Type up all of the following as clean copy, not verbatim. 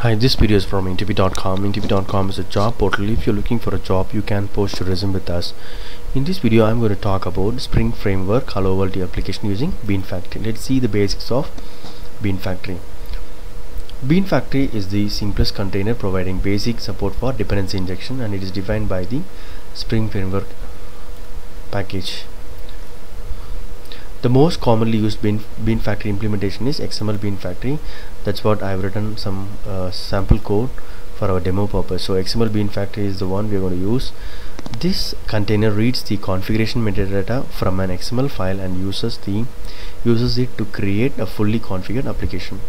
Hi, this video is from interview.com. Interview.com is a job portal. If you're looking for a job, you can post your resume with us. In this video, I'm going to talk about Spring Framework Hello World application using Beanfactory. Let's see the basics of Beanfactory. Beanfactory is the simplest container providing basic support for dependency injection, and it is defined by the Spring Framework package. The most commonly used Beanfactory implementation is XML Beanfactory. That's what I've written some sample code for our demo purpose. So XML Beanfactory is the one we're going to use. This container reads the configuration metadata from an XML file and uses it to create a fully configured application.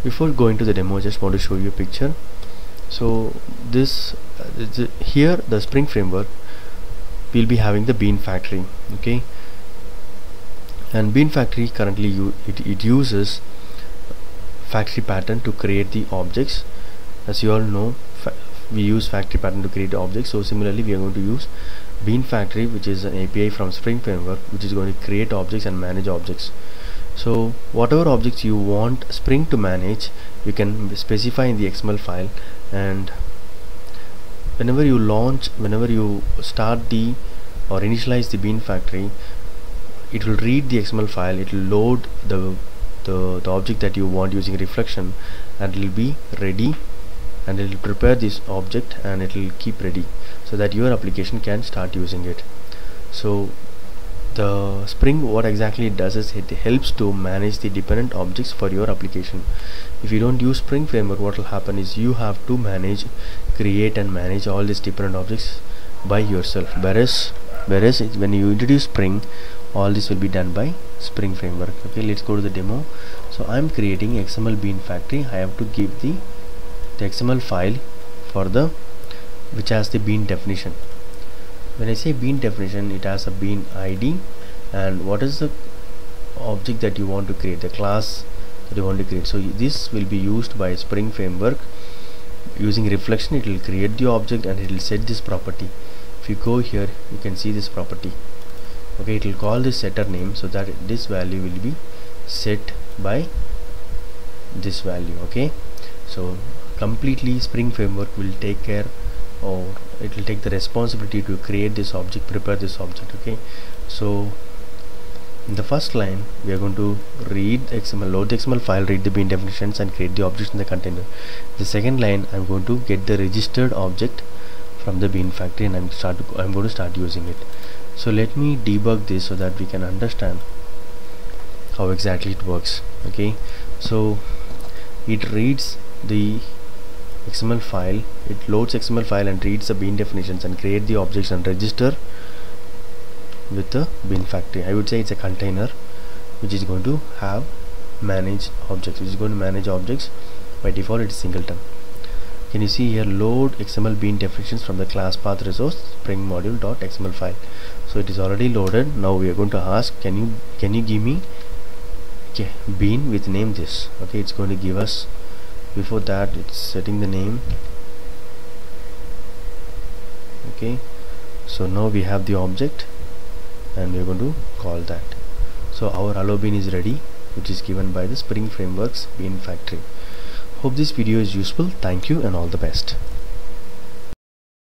Before going to the demo, I just want to show you a picture. So this here the Spring Framework will be having the Beanfactory. Okay. And Beanfactory currently it uses factory pattern to create the objects. As you all know, we use factory pattern to create objects. So similarly, we are going to use Beanfactory, which is an API from Spring Framework, which is going to create objects and manage objects. So whatever objects you want Spring to manage, you can specify in the XML file, and whenever you start or initialize the Beanfactory, it will read the XML file, it will load the object that you want using reflection, and it will be ready, and it will prepare this object and it will keep ready so that your application can start using it. So the Spring, what exactly it does is it helps to manage the dependent objects for your application. If you don't use Spring Framework, what will happen is you have to create and manage all these dependent objects by yourself, whereas when you introduce Spring, all this will be done by Spring Framework. Okay, let's go to the demo. So I'm creating XML Beanfactory. I have to give the XML file which has the bean definition. When I say bean definition, it has a bean ID, and what is the object that you want to create, the class that you want to create. So this will be used by Spring Framework. Using reflection, it will create the object and it will set this property. If you go here, you can see this property. Okay, it will call this setter name so that this value will be set by this value. Okay, so completely Spring Framework will take care, or it will take the responsibility to create this object, prepare this object. Okay, so in the first line we are going to read XML, load the XML file, read the bean definitions and create the objects in the container. The second line, I'm going to get the registered object from the Beanfactory, and I'm going to start using it. So let me debug this so that we can understand how exactly it works. Okay, so it reads the XML file, it loads XML file and reads the bean definitions and create the objects and register with the Beanfactory. I would say it's a container which is going to have manage objects, which is going to manage objects. By default it is singleton. Can you see here, load XML bean definitions from the class path resource spring module.xml file. So it is already loaded. Now we are going to ask, can you give me bean with name this. Okay, it's going to give us, before that it's setting the name. Okay, so now we have the object and we are going to call that. So our hello bean is ready, which is given by the Spring Framework's Beanfactory. Hope this video is useful. Thank you and all the best.